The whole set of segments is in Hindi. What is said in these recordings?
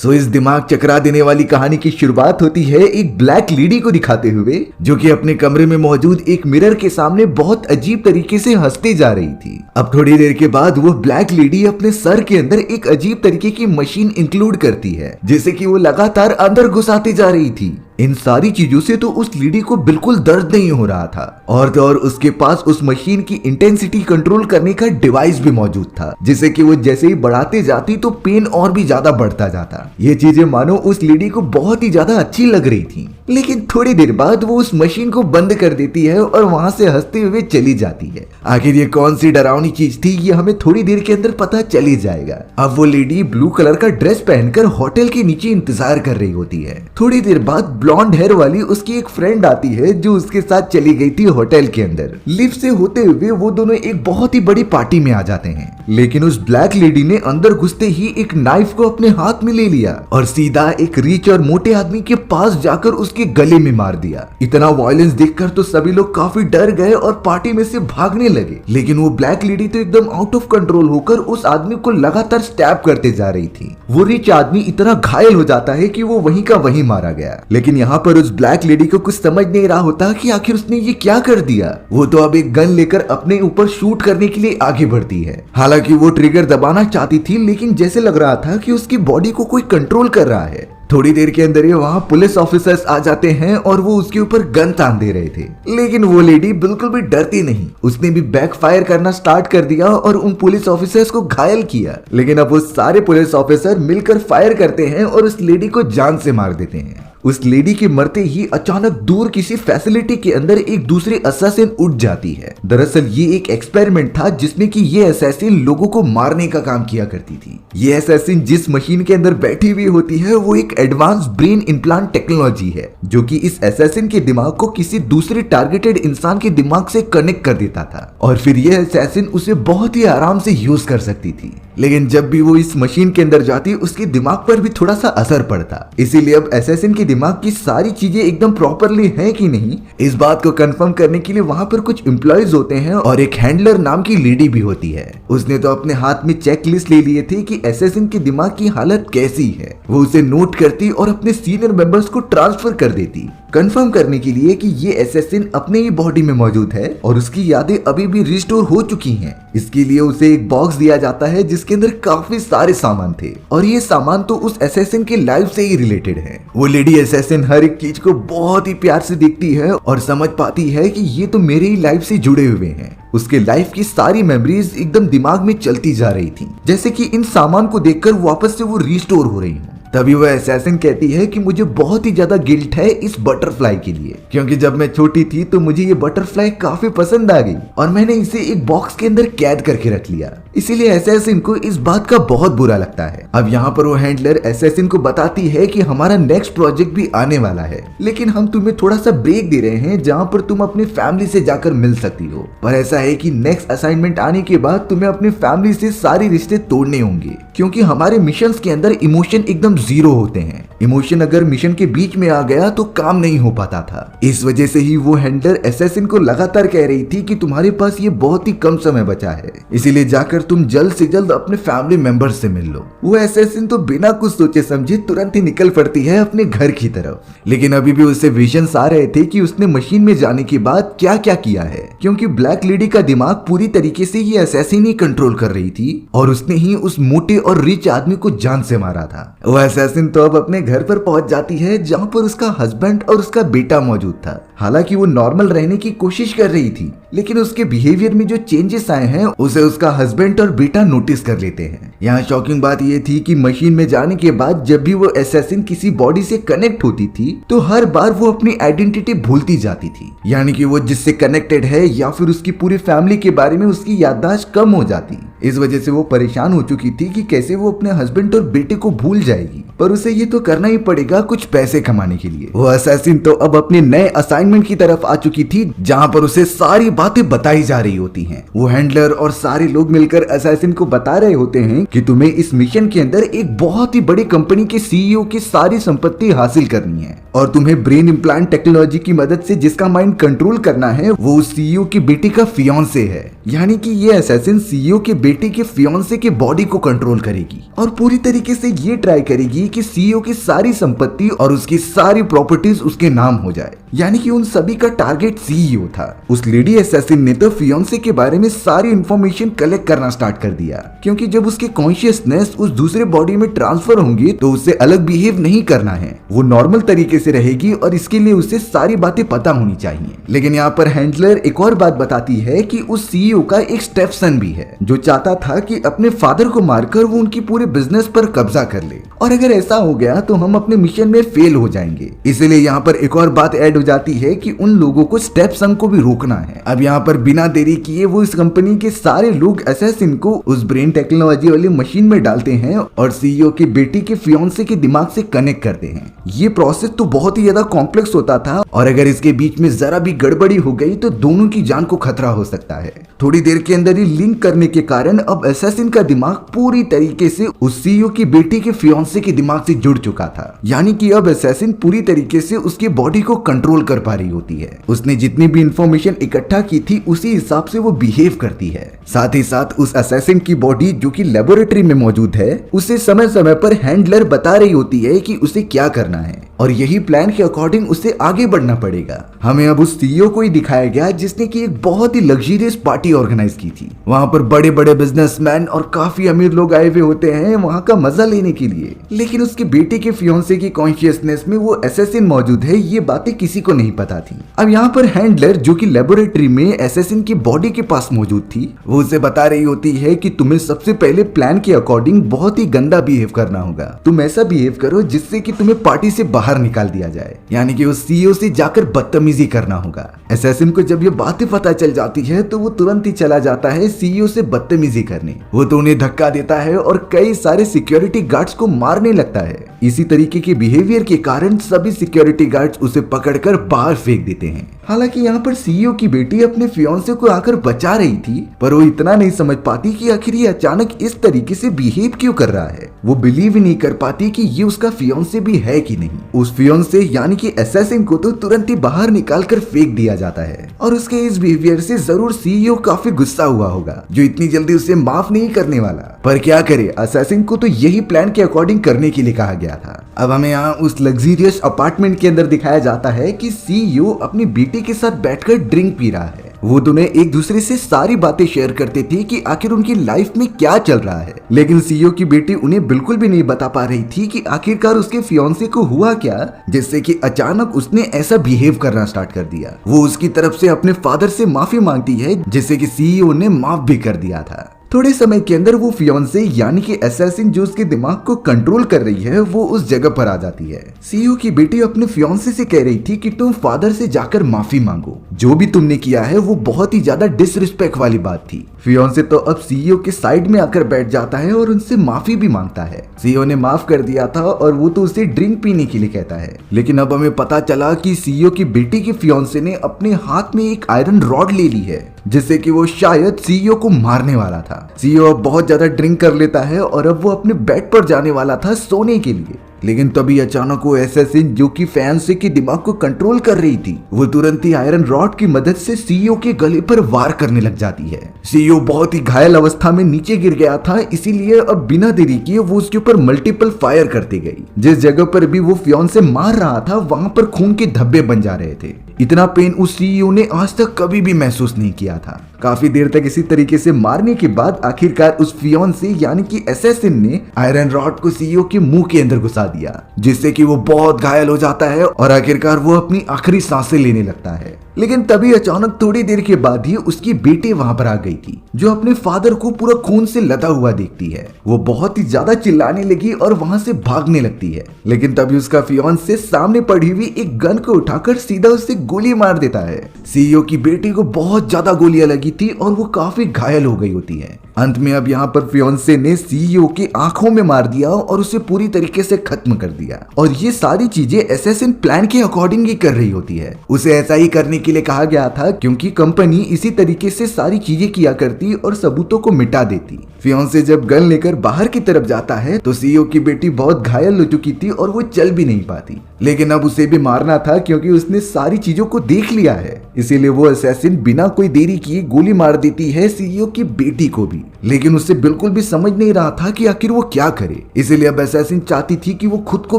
सो इस दिमाग चकरा देने वाली कहानी की शुरुआत होती है एक ब्लैक लेडी को दिखाते हुए, जो कि अपने कमरे में मौजूद एक मिरर के सामने बहुत अजीब तरीके से हंसते जा रही थी। अब थोड़ी देर के बाद वो ब्लैक लेडी अपने सर के अंदर एक अजीब तरीके की मशीन इंक्लूड करती है, जिसे कि वो लगातार अंदर घुसाती जा रही थी। इन सारी चीजों से तो उस लेडी को बिल्कुल दर्द नहीं हो रहा था, और तो और उसके पास उस मशीन की इंटेंसिटी कंट्रोल करने का डिवाइस भी मौजूद था, जिसे कि वो जैसे ही बढ़ाते जाती तो पेन और भी ज्यादा बढ़ता जाता। ये चीजें मानो उस लेडी को बहुत ही ज्यादा अच्छी लग रही थी, लेकिन थोड़ी देर बाद वो उस मशीन को बंद कर देती है और वहां से हंसते हुए चली जाती है। आखिर ये कौन सी डरावनी चीज थी, ये हमें थोड़ी देर के अंदर पता चल ही जाएगा। अब वो लेडी ब्लू कलर का ड्रेस पहनकर होटल के नीचे इंतजार कर रही होती है। थोड़ी देर बाद ब्लॉन्ड हेयर वाली उसकी एक फ्रेंड आती है, जो उसके साथ चली गई थी होटल के अंदर। लिफ्ट से होते हुए वो दोनों एक बहुत ही बड़ी पार्टी में आ जाते हैं, लेकिन उस ब्लैक लेडी ने अंदर घुसते ही एक नाइफ को अपने हाथ में ले लिया और सीधा एक रिच और मोटे आदमी के पास जाकर उसके गले में मार दिया। इतना वायलेंस देखकर तो सभी लोग काफी डर गए और पार्टी में से भागने लगे, लेकिन वो ब्लैक लेडी तो एकदम आउट ऑफ कंट्रोल होकर उस आदमी को लगातार स्टैब करते जा रही थी। वो रिच आदमी इतना घायल हो जाता है कि वो वहीं का वहीं मारा गया, लेकिन यहाँ पर उस ब्लैक लेडी को कुछ समझ नहीं रहा होता कि आखिर उसने ये क्या कर दिया। वो तो अब एक गन लेकर अपने ऊपर शूट करने के लिए आगे बढ़ती है। हालांकि वो ट्रिगर दबाना चाहती थी, लेकिन जैसे लग रहा था कि उसकी बॉडी को कोई कंट्रोल कर रहा है। थोड़ी देर के अंदर ही वहाँ पुलिस ऑफिसर्स आ जाते हैं और वो उसके ऊपर गन तान दे रहे थे, लेकिन वो लेडी बिल्कुल भी डरती नहीं। उसने भी बैक फायर करना स्टार्ट कर दिया और उन पुलिस ऑफिसर्स को घायल किया, लेकिन अब वो सारे पुलिस ऑफिसर मिलकर फायर करते हैं और उस लेडी को जान से मार देते हैं। उस लेडी के मरते ही अचानक दूर किसी फैसिलिटी के अंदर एक दूसरी असैसिन उठ जाती है। दरअसल ये एक एक्सपेरिमेंट था जिसमें कि ये असैसिन लोगों को मारने का काम किया करती थी। ये असैसिन जिस मशीन के अंदर बैठी हुई होती है वो एक एडवांस ब्रेन इम्प्लांट टेक्नोलॉजी है, जो कि इस असैसिन के दिमाग को किसी दूसरे टारगेटेड इंसान के दिमाग से कनेक्ट कर देता था और फिर ये असैसिन उसे बहुत ही आराम से यूज कर सकती थी। लेकिन जब भी वो इस मशीन के अंदर जाती उसके दिमाग पर भी थोड़ा सा असर पड़ता। इसीलिए अब असैसिन के दिमाग की सारी चीजें एकदम प्रॉपरली हैं कि नहीं, इस बात को कंफर्म करने के लिए वहां पर कुछ एम्प्लॉयज होते हैं और एक हैंडलर नाम की लेडी भी होती है। उसने तो अपने हाथ में चेक लिस्ट ले लिए थे कि असैसिन के दिमाग की हालत कैसी है। वो उसे नोट करती और अपने सीनियर मेंबर्स को ट्रांसफर कर देती, कंफर्म करने के लिए कि ये असैसिन अपने ही बॉडी में मौजूद है और उसकी यादें अभी भी रिस्टोर हो चुकी हैं। इसके लिए उसे एक बॉक्स दिया जाता है जिसके अंदर काफी सारे सामान थे और ये सामान तो उस असैसिन के लाइफ से ही रिलेटेड है। वो लेडी असैसिन हर एक चीज को बहुत ही प्यार से देखती है और समझ पाती है कि ये तो मेरे ही लाइफ से जुड़े हुए हैं। उसके लाइफ की सारी मेमोरीज एकदम दिमाग में चलती जा रही थी, जैसे कि इन सामान को देखकर वापस से वो रिस्टोर हो रही हूँ। तभी वह असैसिन कहती है कि मुझे बहुत ही ज्यादा गिल्ट है इस बटरफ्लाई के लिए, क्योंकि जब मैं छोटी थी तो मुझे ये बटरफ्लाई काफी पसंद आ गई और मैंने इसे एक बॉक्स के अंदर कैद करके रख लिया। इसीलिए असैसिन को इस बात का बहुत बुरा लगता है। अब यहाँ पर वो हैंडलर असैसिन को बताती है कि हमारा नेक्स्ट प्रोजेक्ट भी आने वाला है, लेकिन हम तुम्हें थोड़ा सा ब्रेक दे रहे हैं जहाँ पर तुम अपनी फैमिली से जाकर मिल सकती हो। पर ऐसा है कि नेक्स्ट असाइनमेंट आने के बाद तुम्हें अपनी फैमिली से सारे रिश्ते तोड़ने होंगे, क्योंकि हमारे मिशन के अंदर इमोशन एकदम जीरो होते हैं। इमोशन अगर मिशन के बीच में आ गया तो काम नहीं हो पाता था। इस वजह से ही वो हैंडलर असैसिन को लगातार कह रही थी कि तुम्हारे पास ये बहुत ही कम समय बचा है, इसीलिए जाकर तुम जल्द से जल्द अपने फैमिली मेंबर से मिल लो। वो असैसिन तो बिना कुछ सोचे समझे तुरंत ही निकल पड़ती है अपने घर की तरफ, लेकिन अभी भी उसे विजन्स आ रहे थे कि उसने मशीन में जाने के बाद क्या क्या किया है, क्योंकि ब्लैक लेडी का दिमाग पूरी तरीके से ये असैसिन ही कंट्रोल कर रही थी और उसने ही उस मोटे और रिच आदमी को जान से मारा था। वो असैसिन तो अब अपने घर पर पहुंच जाती है जहां पर उसका हस्बैंड और उसका बेटा मौजूद था। हालांकि वो नॉर्मल रहने की कोशिश कर रही थी, लेकिन उसके बिहेवियर में जो चेंजेस आए हैं उसे उसका हस्बैंड और बेटा नोटिस कर लेते हैं। यहाँ शॉकिंग बात ये थी कि मशीन में जाने के बाद जब भी वो असैसिन किसी बॉडी से कनेक्ट होती थी तो हर बार वो अपनी आइडेंटिटी भूलती जाती थी, यानी कि वो जिससे कनेक्टेड है या फिर उसकी पूरी फैमिली के बारे में उसकी याददाश्त कम हो जाती। इस वजह से वो परेशान हो चुकी थी कि कैसे वो अपने हस्बैंड और बेटे को भूल जाएगी, पर उसे ये तो करना ही पड़ेगा कुछ पैसे कमाने के लिए। वो असैसिन तो अब अपने नए असाइनमेंट की तरफ आ चुकी थी जहां पर उसे सारी बातें बताई जा रही होती हैं। वो हैंडलर और सारे लोग मिलकर असैसिन को बता रहे होते हैं कि तुम्हें इस मिशन के अंदर एक बहुत ही बड़ी कंपनी के सीईओ की सारी संपत्ति हासिल करनी है और तुम्हें ब्रेन इम्प्लांट टेक्नोलॉजी की मदद से जिसका माइंड कंट्रोल करना है वो उस सीईओ की बेटी का फियांसे है। यानी कि ये असैसिन सीईओ के बेटे के फियांसे के बॉडी को कंट्रोल करेगी और पूरी तरीके से ये ट्राई करेगी कि सीईओ की सारी संपत्ति और उसकी सारी प्रॉपर्टीज उसके नाम हो जाए, यानी कि उन सभी का टारगेट सीईओ था। उस लेडी असैसिन ने तो फियांसे के बारे में सारी इंफॉर्मेशन कलेक्ट करना स्टार्ट कर दिया, क्योंकि जब उसके कॉन्शियसनेस उस दूसरे बॉडी में ट्रांसफर होंगी तो उससे अलग बिहेव नहीं करना है, वो नॉर्मल तरीके से रहेगी और इसके लिए उसे सारी बातें पता होनी चाहिए। लेकिन यहाँ पर हैंडलर एक और बात बताती है कि उस सीईओ का एक स्टेप सन भी है जो चाहता था कि अपने फादर को मारकर वो उनकी पूरे बिजनेस पर कब्जा कर ले, और अगर ऐसा हो गया तो हम अपने मिशन में फेल हो जाएंगे। इसलिए यहाँ पर एक और बात ऐड हो जाती है कि उन लोगों को स्टेप सन को भी रोकना है। अब यहाँ पर बिना देरी किए वो इस कंपनी के सारे लोग असैसिन को उस ब्रेन टेक्नोलॉजी वाली मशीन में डालते हैं और सीईओ की बेटी के फियांसे के दिमाग से कनेक्ट करते हैं। ये प्रोसेस तो बहुत ही ज्यादा कॉम्प्लेक्स होता था और अगर इसके बीच में जरा भी गड़बड़ी हो गई तो दोनों की जान को खतरा हो सकता है। थोड़ी देर के अंदर ही लिंक करने के कारण अब असैसिन का दिमाग पूरी तरीके से उस सीईओ की बेटी के फियांसे के दिमाग से जुड़ चुका था, यानी कि अब असैसिन पूरी तरीके से उसकी बॉडी को कंट्रोल कर पा रही होती है। उसने जितनी भी इंफॉर्मेशन इकट्ठा की थी उसी हिसाब से वो बिहेव करती है। साथ ही साथ उस असैसिन की बॉडी जो कि लेबोरेटरी में मौजूद है उसे समय समय पर हैंडलर बता रही होती है कि उसे क्या करना है और यही प्लान के अकॉर्डिंग उसे आगे बढ़ना पड़ेगा। हमें अब उस सीईओ को ही दिखाया गया जिसने की एक बहुत ही लग्जरियस पार्टी ऑर्गेनाइज की थी। वहाँ पर बड़े बड़े बिजनेसमैन और काफी अमीर लोग आए हुए होते हैं वहाँ का मजा लेने के लिए, लेकिन उसके बेटे के फियांसे की कॉन्शियसनेस में वो असैसिन मौजूद है ये बातें किसी को नहीं पता थी। अब यहाँ पर हैंडलर जो कि लेबोरेटरी में असैसिन की बॉडी के पास मौजूद थी वो उसे बता रही होती है कि तुम्हें सबसे पहले प्लान के अकॉर्डिंग बहुत ही गंदा बिहेव करना होगा। तुम ऐसा बिहेव करो जिससे कि तुम्हें पार्टी से बाहर निकाल दिया जाए, यानी कि उस सीईओ से जाकर बदतमीजी करना होगा। असैसिन को जब ये बातें पता चल जाती है तो वो तुरंत ही चला जाता है सीईओ से बदतमीजी करने। वो तो उन्हें धक्का देता है और कई सारे सिक्योरिटी गार्ड्स को मारने लगता है। इसी तरीके के बिहेवियर के कारण सभी सिक्योरिटी गार्ड्स उसे पकड़कर बाहर फेंक देते हैं। हालांकि यहाँ पर सीईओ की बेटी अपने फियांसे को आकर बचा रही थी, पर वो इतना नहीं समझ पाती कि आखिर ये अचानक इस तरीके से बिहेव क्यों कर रहा है। वो बिलीव ही नहीं कर पाती कि ये उसका फियांसे भी है कि नहीं। उस फियांसे यानी कि असैसिन को तो तुरंत ही बाहर निकाल कर फेंक दिया जाता है और उसके इस बिहेवियर से जरूर सीईओ काफी गुस्सा हुआ होगा जो इतनी जल्दी उसे माफ नहीं करने वाला। पर क्या करे, असैसिन को तो यही प्लान के अकॉर्डिंग करने के लिए कहा गया था। अब हमें यहाँ उस लग्जरियस अपार्टमेंट के अंदर दिखाया जाता है कि सीईओ अपनी बेटी के साथ बैठकर ड्रिंक पी रहा है। वो दोनों एक दूसरे से सारी बातें शेयर करते थे कि आखिर उनकी लाइफ में क्या चल रहा है, लेकिन सीईओ की बेटी उन्हें बिल्कुल भी नहीं बता पा रही थी कि आखिरकार उसके फियांसे को हुआ क्या जिससे कि अचानक उसने ऐसा बिहेव करना स्टार्ट कर दिया। वो उसकी तरफ से अपने फादर से माफी मांगती है जिससे कि सीईओ ने माफ भी कर दिया था। थोड़े समय के अंदर वो फियांसे यानी कि असैसिन जो उसके दिमाग को कंट्रोल कर रही है वो उस जगह पर आ जाती है। सीईओ की बेटी अपने फियांसे से कह रही थी कि तुम फादर से जाकर माफी मांगो, जो भी तुमने किया है वो बहुत ही ज्यादा डिसरिस्पेक्ट वाली बात थी। फियांसे तो अब सीईओ के साइड में आकर बैठ जाता है और उनसे माफी भी मांगता है। सीईओ ने माफ कर दिया था और वो तो उसे ड्रिंक पीने के लिए कहता है, लेकिन अब हमें पता चला कि सीईओ की बेटी के फियांसे ने अपने हाथ में एक आयरन रॉड ले ली है जिससे कि वो शायद सीईओ को मारने वाला था। सीईओ अब बहुत ज्यादा ड्रिंक कर लेता है और अब वो अपने बेड पर जाने वाला था सोने के लिए, लेकिन तभी अचानक वो असैसिन जो कि फियांसे के दिमाग को कंट्रोल कर रही थी वो तुरंत ही आयरन रॉड की मदद से सीईओ के गले पर वार करने लग जाती है। सीईओ बहुत ही घायल अवस्था में नीचे गिर गया था, इसीलिए अब बिना देरी किए वो उसके ऊपर मल्टीपल फायर करती गई। जिस जगह पर भी वो फियांसे मार रहा था वहां पर खून के धब्बे बन जा रहे थे। इतना पेन उस सीईओ ने आज तक कभी भी महसूस नहीं किया था। काफी देर तक इसी तरीके से मारने के बाद आखिरकार उस फियांसे यानी कि असैसिन ने आयरन रॉड को सीईओ के मुंह के अंदर घुसा दिया जिससे कि वो बहुत घायल हो जाता है और आखिरकार वो अपनी आखिरी सांसें लेने लगता है। लेकिन तभी अचानक थोड़ी देर के बाद ही उसकी बेटी वहां पर आ गई थी जो अपने फादर को पूरा खून से लदा हुआ देखती है। वो बहुत ही ज्यादा चिल्लाने लगी और वहां से भागने लगती है, लेकिन तभी उसका फियांसे सामने पड़ी हुई एक गन को उठाकर सीधा उससे गोली मार देता है। सीईओ की बेटी को बहुत ज्यादा गोलियां लगी थी और वो काफी घायल हो गई होती है। अंत में अब यहाँ पर फियांसे ने सीईओ की आंखों में मार दिया और उसे पूरी तरीके से खत्म कर दिया। और ये सारी चीजें असैसिन प्लान के अकॉर्डिंग ही कर रही होती है। उसे ऐसा ही करने के लिए कहा गया था क्योंकि कंपनी इसी तरीके से सारी चीजें किया करती और सबूतों को मिटा देती। फियांसे जब गन लेकर बाहर की तरफ जाता है तो सीईओ की बेटी बहुत घायल हो चुकी थी और वो चल भी नहीं पाती, लेकिन अब उसे भी मारना था क्योंकि उसने सारी चीजों को देख लिया है। इसीलिए वो असैसिन बिना कोई देरी किए गोली मार देती है सीईओ की बेटी को भी। लेकिन उससे बिल्कुल भी समझ नहीं रहा था कि आखिर वो क्या करे। इसीलिए अब असैसिन चाहती थी कि वो खुद को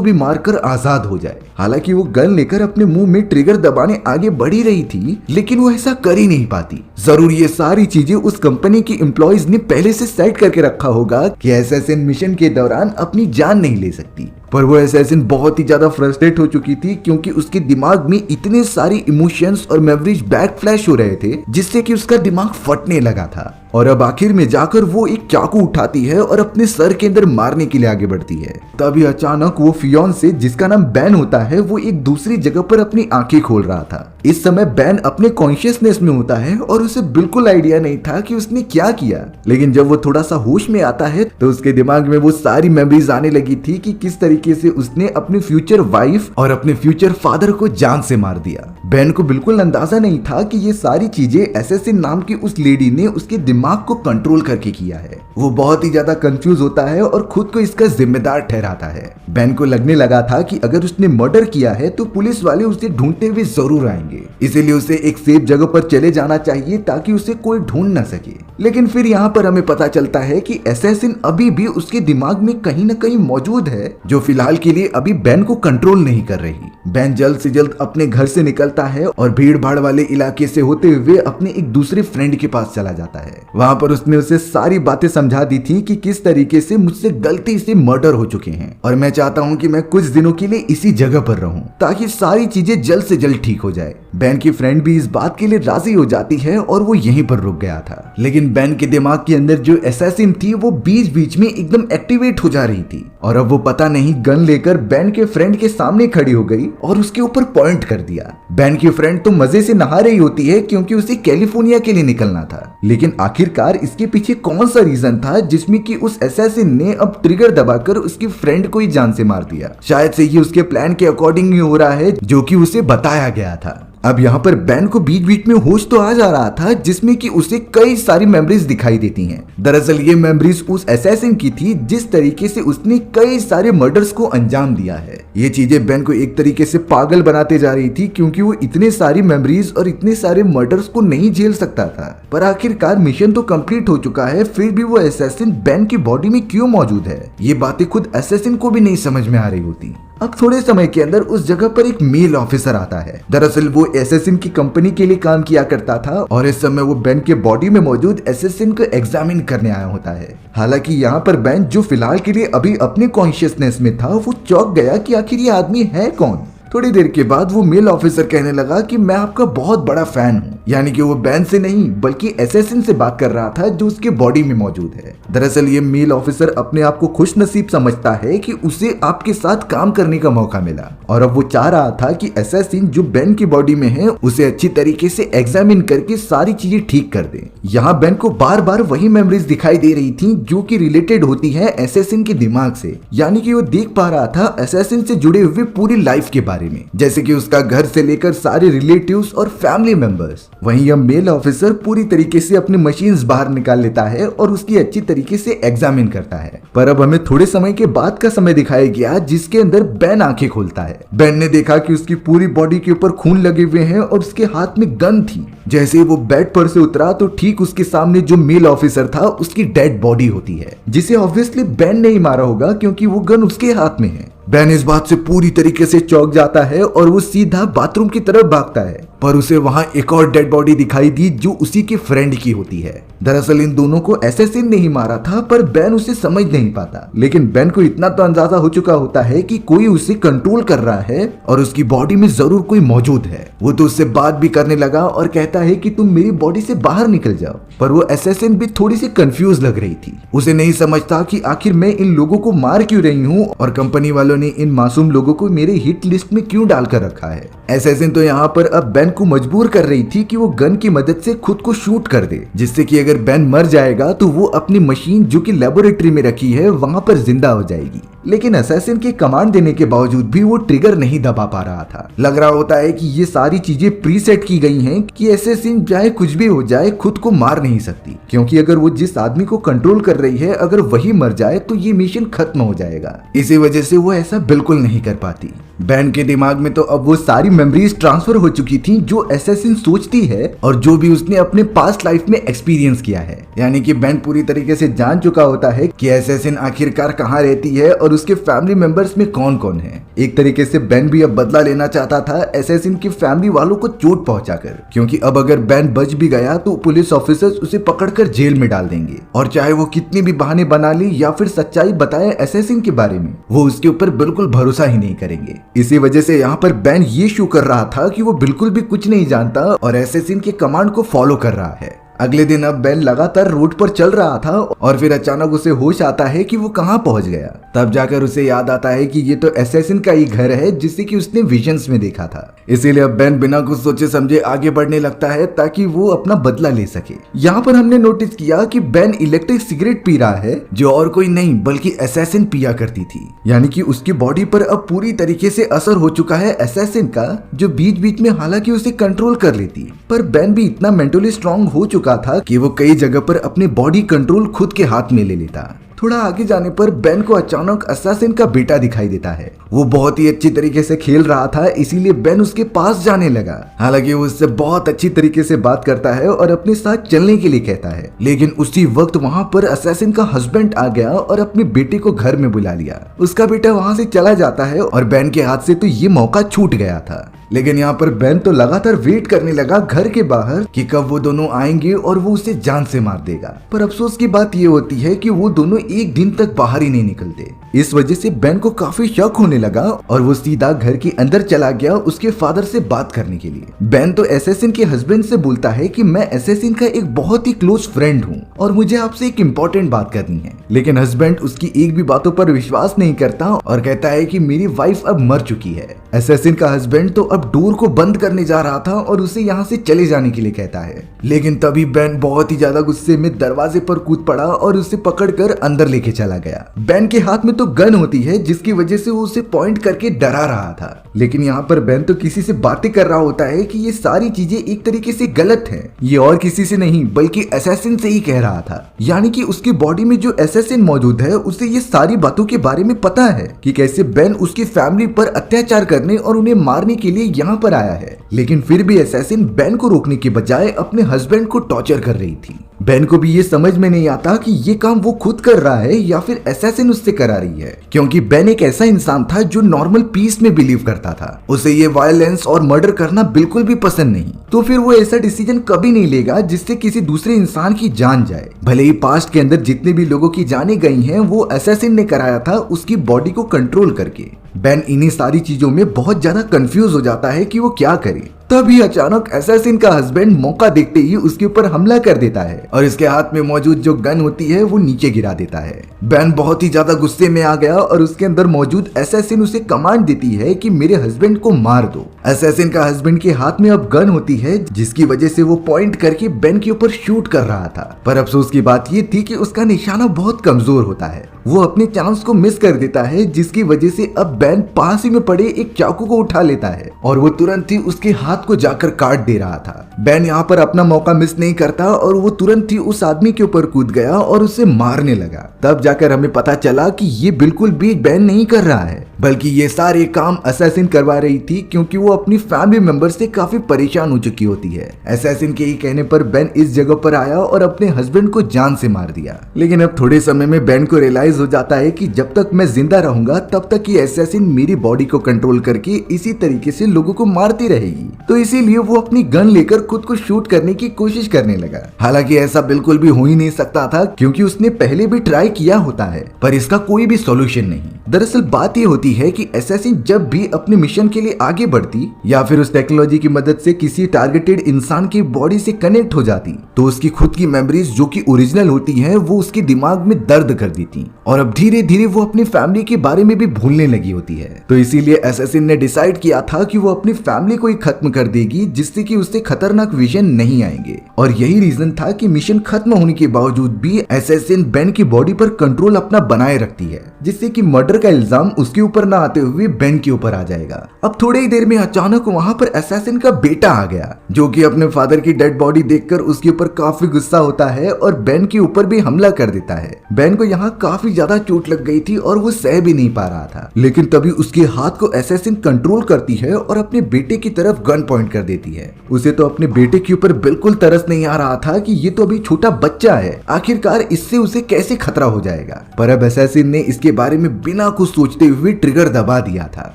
भी मारकर आजाद हो जाए। हालांकि वो गन लेकर अपने मुंह में ट्रिगर दबाने आगे बढ़ ही रही थी, लेकिन वो ऐसा कर ही नहीं पाती। जरूर ये सारी चीजें उस कंपनी की एम्प्लॉइज ने पहले से सेट करके रखा होगा कि असैसिन मिशन के दौरान अपनी जान नहीं ले सकती। पर वो असैसिन बहुत ही ज्यादा फ्रस्ट्रेट हो चुकी थी, क्योंकि उसके दिमाग में इतने सारे इमोशंस और मेमोरीज बैक फ्लैश हो रहे थे, जिससे कि उसका दिमाग फटने लगा था। और अब आखिर में जाकर वो एक चाकू उठाती है और अपने सर के अंदर मारने के लिए आगे बढ़ती है। तभी अचानक वो फियोंसे, जिसका नाम बैन होता है, वो एक दूसरी जगह पर अपनी आंखें खोल रहा था। इस समय बैन अपने कॉन्शियसनेस में होता है और उसे बिल्कुल आइडिया नहीं था कि उसने क्या किया। लेकिन जब वो थोड़ा सा होश में आता है तो उसके दिमाग में वो सारी मेमोरीज आने लगी थी कि किस तरीके से उसने अपनी फ्यूचर वाइफ और अपने फ्यूचर फादर को जान से मार दिया। बैन को बिल्कुल अंदाजा नहीं था कि ये सारी चीजें असैसिन नाम की उस लेडी ने उसके दिमाग को कंट्रोल करके किया है। वो बहुत ही ज्यादा कंफ्यूज होता है और खुद को इसका जिम्मेदार ठहराता है। बैन को लगने लगा था कि अगर उसने मर्डर किया है तो पुलिस वाले उसे ढूंढते हुए जरूर आएंगे, इसीलिए उसे एक सेफ जगह पर चले जाना चाहिए ताकि उसे कोई ढूंढ न सके। लेकिन फिर यहाँ पर हमें पता चलता है कि असैसिन अभी भी उसके दिमाग में कहीं न कहीं मौजूद है, जो फिलहाल के लिए अभी बैन को कंट्रोल नहीं कर रही। बैन जल्द से जल्द अपने घर से निकलता है और भीड़ भाड़ वाले इलाके से होते हुए अपने एक दूसरे फ्रेंड के पास चला जाता है। वहां पर उसने उसे सारी बातें समझा दी थी कि किस तरीके से मुझसे गलती से मर्डर हो चुके हैं और मैं चाहता हूं कि मैं कुछ दिनों के लिए इसी जगह पर रहूं ताकि सारी चीजें जल्द से जल्द ठीक हो जाए। बैन की फ्रेंड भी इस बात के लिए राजी हो जाती है और वो यहीं पर रुक गया था। लेकिन बैन के दिमाग के अंदर जो असैसिन थी वो बीच बीच में एकदम एक्टिवेट हो जा रही थी और अब वो पता नहीं गन लेकर बैन के फ्रेंड के सामने खड़ी हो गई और उसके ऊपर पॉइंट कर दिया। बैन की फ्रेंड तो मजे से नहा रही होती है क्योंकि उसे कैलिफोर्निया के लिए निकलना था, लेकिन आखिरकार इसके पीछे कौन सा रीजन था जिसमें कि उस असैसिन ने अब ट्रिगर दबाकर उसकी फ्रेंड को ही जान से मार दिया। शायद से ये उसके प्लान के अकॉर्डिंग ही हो रहा है जो कि उसे बताया गया था। अब यहाँ पर बैन को बीच बीच में होश तो आ जा रहा था, जिसमें कि उसे कई सारी मेमोरीज दिखाई देती हैं। दरअसल ये मेमोरीज उस असैसिन की थी जिस तरीके से उसने कई सारे मर्डर्स को अंजाम दिया है। ये चीजें बैन को एक तरीके से पागल बनाते जा रही थी, क्योंकि वो इतने सारी मेमोरीज और इतने सारे मर्डर्स को नहीं झेल सकता था। पर आखिरकार मिशन तो कंप्लीट हो चुका है, फिर भी वो असैसिन बैन की बॉडी में क्यों मौजूद है, ये बातें खुद असैसिन को भी नहीं समझ में आ रही होती। अब थोड़े समय के अंदर उस जगह पर एक मेल ऑफिसर आता है। दरअसल वो असैसिन की कंपनी के लिए काम किया करता था और इस समय वो बैन के बॉडी में मौजूद असैसिन को एग्जामिन करने आया होता है। हालांकि यहाँ पर बैन, जो फिलहाल के लिए अभी अपने कॉन्शियसनेस में था, वो चौंक गया कि आखिर ये आदमी है कौन। थोड़ी देर के बाद वो मेल ऑफिसर कहने लगा कि मैं आपका बहुत बड़ा फैन हूँ, यानी कि वो बैन से नहीं बल्कि असैसिन से बात कर रहा था जो उसके बॉडी में मौजूद है। दरअसल ये मेल ऑफिसर अपने आप को खुश नसीब समझता है कि उसे आपके साथ काम करने का मौका मिला और अब वो चाह रहा था कि असैसिन जो बैन की बॉडी में है उसे अच्छी तरीके से एग्जामिन करके सारी चीजें ठीक कर दे। यहाँ बैन को बार बार वही मेमोरीज दिखाई दे रही थी जो कि रिलेटेड होती है असैसिन के दिमाग से, यानी कि वो देख पा रहा था असैसिन से जुड़े हुए पूरी लाइफ के बारे में, जैसे कि उसका घर से लेकर सारे रिलेटिव्स और फैमिली मेंबर्स। वहीं यह मेल ऑफिसर पूरी तरीके से अपनी मशीन्स बाहर निकाल लेता है और उसकी अच्छी तरीके से एग्जामिन करता है। पर अब हमें थोड़े समय के बाद का समय दिखाया गया जिसके अंदर बैन आंखें खोलता है। बैन ने देखा कि उसकी पूरी बॉडी के ऊपर खून लगे हुए हैं और उसके हाथ में गन थी। जैसे ही वो बेड पर से उतरा तो ठीक उसके सामने जो मेल ऑफिसर था उसकी डेड बॉडी होती है, जिसे ऑब्वियसली बैन ने ही मारा होगा क्योंकि वो गन उसके हाथ में है। बैन इस बात से पूरी तरीके से चौंक जाता है और वो सीधा बाथरूम की तरफ भागता है, पर उसे वहां एक और डेड बॉडी दिखाई दी जो उसी के फ्रेंड की होती है। दरअसल इन दोनों को असैसिन ने ही मारा था, पर बैन उसे समझ नहीं पाता। लेकिन बैन को इतना तो अंदाजा हो चुका होता है कि कोई उसे कंट्रोल कर रहा है और उसकी बॉडी में जरूर कोई मौजूद है। वो तो उससे बात भी करने लगा और कहता है कि तुम मेरी बॉडी से बाहर निकल जाओ। पर वो असैसिन भी थोड़ी सी कंफ्यूज लग रही थी। उसे नहीं समझता कि आखिर मैं इन लोगों को मार क्यों रही हूँ और कंपनी वालों ने इन मासूम लोगों को मेरे हिट लिस्ट में क्यों डालकर रखा है। असैसिन तो यहाँ पर अब बैन को मजबूर कर रही थी कि वो गन की मदद से खुद को शूट कर दे, जिससे कि अगर बैन मर जाएगा तो वो अपनी मशीन जो कि लेबोरेटरी में रखी है वहां पर जिंदा हो जाएगी। लेकिन असैसिन के कमांड देने के बावजूद भी वो ट्रिगर नहीं दबा पा रहा था। लग रहा होता है कि ये सारी चीजें प्रीसेट की गई हैं कि असैसिन चाहे कुछ भी हो जाए खुद को मार नहीं सकती, क्योंकि अगर वो जिस आदमी को कंट्रोल कर रही है अगर वही मर जाए तो ये मिशन खत्म हो जाएगा। इसी वजह से वो ऐसा बिल्कुल नहीं कर पाती। बैन के दिमाग में तो अब वो सारी मेमोरीज ट्रांसफर हो चुकी थी जो एसेसिन सोचती है और जो भी उसने अपने पास्ट लाइफ में एक्सपीरियंस किया है। यानी कि बैन पूरी तरीके से जान चुका होता है कि एसेसिन आखिरकार कहाँ रहती है और उसके फैमिली मेंबर्स में कौन कौन है। एक तरीके से बैन भी अब बदला लेना चाहता था एसेसिन की फैमिली वालों को चोट पहुंचाकर, क्योंकि अब अगर बैन बच भी गया तो पुलिस ऑफिसर्स उसे पकड़कर जेल में डाल देंगे और चाहे वो कितनी भी बहाने बना ले या फिर सच्चाई बताए एसेसिन के बारे में, वो उसके ऊपर बिल्कुल भरोसा ही नहीं करेंगे। इसी वजह से यहाँ पर बैन ये शो कर रहा था कि वो बिल्कुल भी कुछ नहीं जानता और एसेसिन के कमांड को फॉलो कर रहा है। अगले दिन अब बैन लगातार रोड पर चल रहा था और फिर अचानक उसे होश आता है कि वो कहाँ पहुंच गया। तब जाकर उसे याद आता है कि ये तो एसेसिन का ही घर है जिसे कि उसने विजन्स में देखा था। इसीलिए अब बैन बिना कुछ सोचे समझे आगे बढ़ने लगता है ताकि वो अपना बदला ले सके। यहाँ पर हमने नोटिस किया कि बैन इलेक्ट्रिक सिगरेट पी रहा है जो और कोई नहीं बल्कि एसेसिन पिया करती थी। यानी कि उसकी बॉडी पर अब पूरी तरीके से असर हो चुका है एसेसिन का, जो बीच बीच में हालांकि उसे कंट्रोल कर लेती, पर बैन भी इतना मेंटली स्ट्रांग हो चुका था कि वो कई जगह पर अपने बॉडी कंट्रोल खुद के हाथ में ले लेता। थोड़ा आगे जाने पर बैन को अचानक असैसिन का बेटा दिखाई देता है। वो बहुत ही अच्छी तरीके से खेल रहा था, इसीलिए बैन उसके पास जाने लगा। हालांकि वो उससे बहुत अच्छी तरीके से बात करता है और अपने साथ चलने के लिए कहता है, लेकिन उसी वक्त वहाँ पर असैसिन का हस्बैंड आ गया और अपने बेटे को घर में बुला लिया। उसका बेटा वहाँ से चला जाता है और बैन के हाथ से तो ये मौका छूट गया था। लेकिन यहाँ पर बैन तो लगातार वेट करने लगा घर के बाहर कि कब वो दोनों आएंगे और वो उसे जान से मार देगा। पर अफसोस की बात ये होती है कि वो दोनों एक दिन तक बाहर ही नहीं निकलते। इस वजह से बैन को काफी शक होने लगा और वो सीधा घर के अंदर चला गया उसके फादर से बात करने के लिए। बैन तो एसेसिन के हस्बैंड से बोलता है कि मैं एसेसिन का एक बहुत ही क्लोज फ्रेंड हूँ और मुझे आपसे एक इम्पोर्टेंट बात करनी है। लेकिन हस्बैंड उसकी एक भी बातों पर विश्वास नहीं करता और कहता है कि मेरी वाइफ अब मर चुकी है। एसेसिन का हस्बैंड तो अब डोर को बंद करने जा रहा था और उसे यहाँ से चले जाने के लिए कहता है, लेकिन तभी बैन बहुत ही ज्यादा गुस्से में दरवाजे पर कूद पड़ा और उसे पकड़कर अंदर लेके चला गया। बैन के हाथ में तो गन होती है जिसकी वजह से वो उसे पॉइंट करके डरा रहा था। लेकिन यहाँ पर बैन तो किसी से बातें कर रहा होता है कि ये सारी चीजें एक तरीके से गलत है। ये और किसी से नहीं बल्कि एसेसिन से ही कह रहा था। यानी कि उसकी बॉडी में जो एसेसिन मौजूद है उसे ये सारी बातों के बारे में पता है कि कैसे बैन उसकी फैमिली पर अत्याचार करने और उन्हें मारने के लिए यहाँ पर आया है। लेकिन फिर भी एसेसिन बैन को रोकने के बजाय अपने हस्बैंड को टॉर्चर कर रही थी। बैन को भी ये समझ में नहीं आता कि ये काम वो खुद कर रहा है या फिर एसेसिन उससे करा रही है, क्योंकि बैन एक ऐसा इंसान था जो नॉर्मल पीस में बिलीव करता था। उसे ये वायलेंस और मर्डर करना बिल्कुल भी पसंद नहीं। तो फिर वो ऐसा डिसीजन कभी नहीं लेगा जिससे किसी दूसरे इंसान की जान जाए। भले ही पास्ट के अंदर जितने भी लोगों की जानें गई हैं वो एसेसिन ने कराया था उसकी बॉडी को कंट्रोल करके। बैन इन्हीं सारी चीजों में बहुत ज्यादा कंफ्यूज हो जाता है कि वो क्या करे। तभी अचानक एसेसिन का हस्बैंड मौका देखते ही उसके ऊपर हमला कर देता है और इसके हाथ में मौजूद जो गन होती है वो नीचे गिरा देता है। बैन बहुत ही ज्यादा गुस्से में आ गया और उसके अंदर मौजूद एसेसिन उसे कमांड देती है कि मेरे हस्बैंड को मार दो। एसेसिन का हस्बैंड के हाथ में अब गन होती है जिसकी वजह से वो पॉइंट करके बैन के ऊपर शूट कर रहा था। पर अफसोस की बात ये थी कि उसका निशाना बहुत कमजोर होता है। वो अपने चांस को मिस कर देता है जिसकी वजह से अब बैन पास ही में पड़े एक चाकू को उठा लेता है और वो तुरंत ही उसके हाथ को जाकर काट दे रहा था। बैन यहाँ पर अपना मौका मिस नहीं करता और वो तुरंत ही उस आदमी के ऊपर कूद गया और उसे मारने लगा। तब जाकर हमें पता चला कि ये बिल्कुल भी बैन नहीं कर रहा है बल्कि ये सारे काम असैसिन करवा रही थी, क्योंकि वो अपनी फैमिली मेंबर से काफी परेशान हो चुकी होती है। असैसिन के ही कहने पर बैन इस जगह पर आया और अपने हस्बैंड को जान से मार दिया। लेकिन अब थोड़े समय में बैन को रियलाइज हो जाता है कि जब तक मैं जिंदा रहूंगा तब तक ये असैसिन मेरी बॉडी को कंट्रोल करके इसी तरीके से लोगों को मारती रहेगी। तो इसीलिए वो अपनी गन लेकर खुद को शूट करने की कोशिश करने लगा। हालांकि ऐसा बिल्कुल भी हो ही नहीं सकता था क्योंकि उसने पहले भी ट्राई किया होता है, पर इसका कोई भी सॉल्यूशन नहीं। दरअसल बात ये होती है कि असैसिन जब भी अपने मिशन के लिए आगे बढ़ती या फिर उस टेक्नोलॉजी की मदद से किसी टारगेटेड इंसान की बॉडी से कनेक्ट हो जाती तो उसकी खुद की मेमोरीज जो कि ओरिजिनल होती हैं वो उसके दिमाग में दर्द कर देती और अब धीरे धीरे वो अपनी फैमिली के बारे में भी भूलने लगी होती है। तो इसीलिए असैसिन ने डिसाइड किया था कि वो अपनी फैमिली को ही खत्म कर देगी जिससे कि उससे खतरनाक विजन नहीं आएंगे। और यही रीजन था कि मिशन खत्म होने के बावजूद भी असैसिन बैन की बॉडी पर कंट्रोल अपना बनाए रखती है जिससे कि मर्डर मर्डर का इल्जाम उसके ऊपर ना आते हुए बेन के ऊपर आ जाएगा। अब थोड़ी ही देर में अचानक वहाँ पर असैसिन का बेटा आ गया, जो कि अपने फादर की डेड बॉडी देखकर उसके ऊपर काफी गुस्सा होता है और बेन के ऊपर भी हमला कर देता है। बेन को यहाँ काफी ज्यादा चोट लग गई थी और वो सह भी नहीं पा रहा था, लेकिन तभी उसके हाथ को असैसिन कंट्रोल करती है और अपने बेटे की तरफ गन पॉइंट कर देती है। उसे तो अपने बेटे के ऊपर बिल्कुल तरस नहीं आ रहा था कि ये तो अभी छोटा बच्चा है, आखिरकार इससे उसे कैसे खतरा हो जाएगा। पर अब असैसिन ने इसके बारे में बिना कुछ सोचते हुए ट्रिगर दबा दिया था,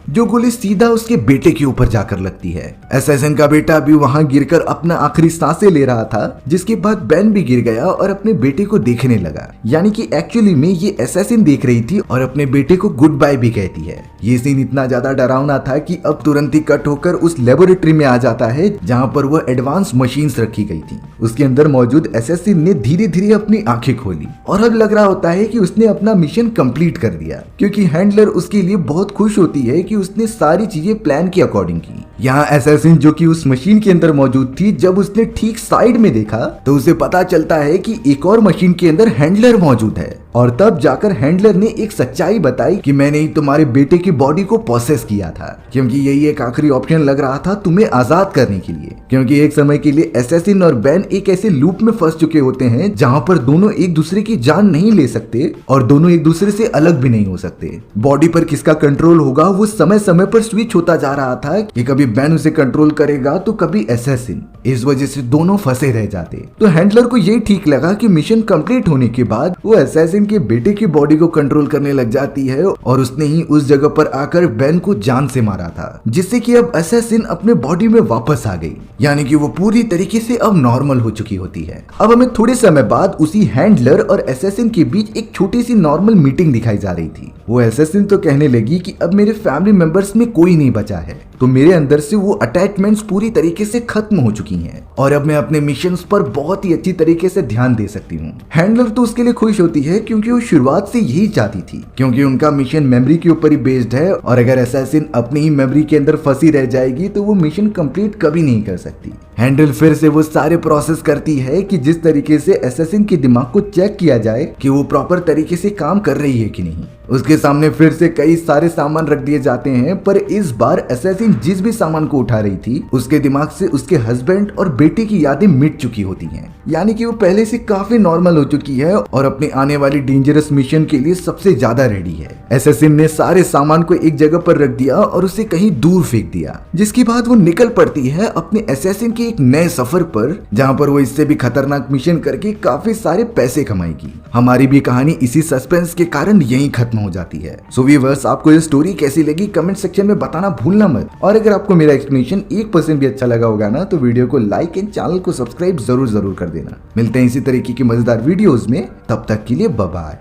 जो गोली सीधा उसके बेटे के ऊपर जाकर लगती है। असैसिन का बेटा भी वहां गिरकर अपना आखिरी सांसें ले रहा था, जिसके बाद बेन भी गिर गया और अपने बेटे को देखने लगा। यानी कि एक्चुअली में ये असैसिन देख रही थी और अपने बेटे को गुड बाय भी कहती है। ये सीन इतना ज्यादा डरावना था कि अब तुरंत ही कट होकर उस लेबोरेटरी में आ जाता है जहां पर वह एडवांस मशीन्स रखी गई थी। उसके अंदर मौजूद असैसिन ने धीरे धीरे अपनी आंखें खोली और अब लग रहा होता है कि उसने अपना मिशन कंप्लीट कर दिया, क्योंकि हैंडलर उसके लिए बहुत खुश होती है कि उसने सारी चीजें प्लान के अकॉर्डिंग की। यहाँ असैसिन जो कि उस मशीन के अंदर मौजूद थी, जब उसने ठीक साइड में देखा तो उसे पता चलता है कि एक और मशीन के अंदर हैंडलर मौजूद है, और तब जाकर हैंडलर ने एक सच्चाई बताई कि मैंने ही तुम्हारे बेटे की बॉडी को प्रोसेस किया था, क्योंकि यही एक आखिरी ऑप्शन लग रहा था तुम्हें आजाद करने के लिए। क्योंकि एक समय के लिए असैसिन और बेन एक ऐसे लूप में फंस चुके होते हैं जहां पर दोनों एक दूसरे की जान नहीं ले सकते और दोनों एक दूसरे से अलग भी नहीं हो सकते। बॉडी पर किसका कंट्रोल होगा वो समय समय पर स्विच होता जा रहा था कि कभी बेन उसे कंट्रोल करेगा तो कभी असैसिन। इस वजह से दोनों फंसे रह जाते। तो हैंडलर को ये ठीक लगा कि मिशन कंप्लीट होने के बाद वो असैसिन के बेटे की बॉडी को कंट्रोल करने लग जाती है, और उसने ही उस जगह पर आकर बेन को जान से मारा था, जिससे कि अब असैसिन अपने बॉडी में वापस आ गई। यानी कि वो पूरी तरीके से अब नॉर्मल हो चुकी होती है। अब हमें थोड़े समय बाद उसी हैंडलर और असैसिन के बीच एक छोटी सी नॉर्मल मीटिंग दिखाई जा रही थी। वो असैसिन तो कहने लगी कि अब मेरे फैमिली मेंबर्स में कोई नहीं बचा है, तो मेरे अंदर से वो अटैचमेंट्स पूरी तरीके से खत्म हो चुकी हैं और अब मैं अपने मिशंस पर बहुत ही अच्छी तरीके से ध्यान दे सकती हूँ। हैंडलर तो उसके लिए खुश होती है, क्योंकि वो शुरुआत से यही चाहती थी, क्योंकि उनका मिशन मेमोरी के ऊपर ही बेस्ड है, और अगर असैसिन अपनी ही मेमोरी के अंदर फंसी रह जाएगी तो वो मिशन कंप्लीट कभी नहीं कर सकती। हैंडल फिर से वो सारे प्रोसेस करती है कि जिस तरीके से असैसिन के दिमाग को चेक किया जाए कि वो प्रॉपर तरीके से काम कर रही है कि नहीं। उसके सामने फिर से कई सारे सामान रख दिए जाते हैं, पर इस बार असैसिन जिस भी सामान को उठा रही थी उसके दिमाग से उसके हस्बैंड और बेटे की यादें मिट चुकी होती हैं। यानी कि वो पहले से काफी नॉर्मल हो चुकी है और अपने आने वाली डेंजरस मिशन के लिए सबसे ज्यादा रेडी है। असैसिन ने सारे सामान को एक जगह पर रख दिया और उसे कहीं दूर फेंक दिया, जिसके बाद वो निकल पड़ती है अपने असैसिन के एक नए सफर पर, जहाँ पर वो इससे भी खतरनाक मिशन करके काफी सारे पैसे कमाएगी। हमारी भी कहानी इसी सस्पेंस के कारण यहीं खत्म हो जाती है। सो व्यूअर्स, आपको ये स्टोरी कैसी लगी कमेंट सेक्शन में बताना भूलना मत, और अगर आपको मेरा एक्सप्लेनेशन 1% भी अच्छा लगा होगा ना तो वीडियो को लाइक एंड चैनल को सब्सक्राइब जरूर कर देना। मिलते हैं इसी तरीके की मजेदार वीडियोस में, तब तक के लिए बाय बाय।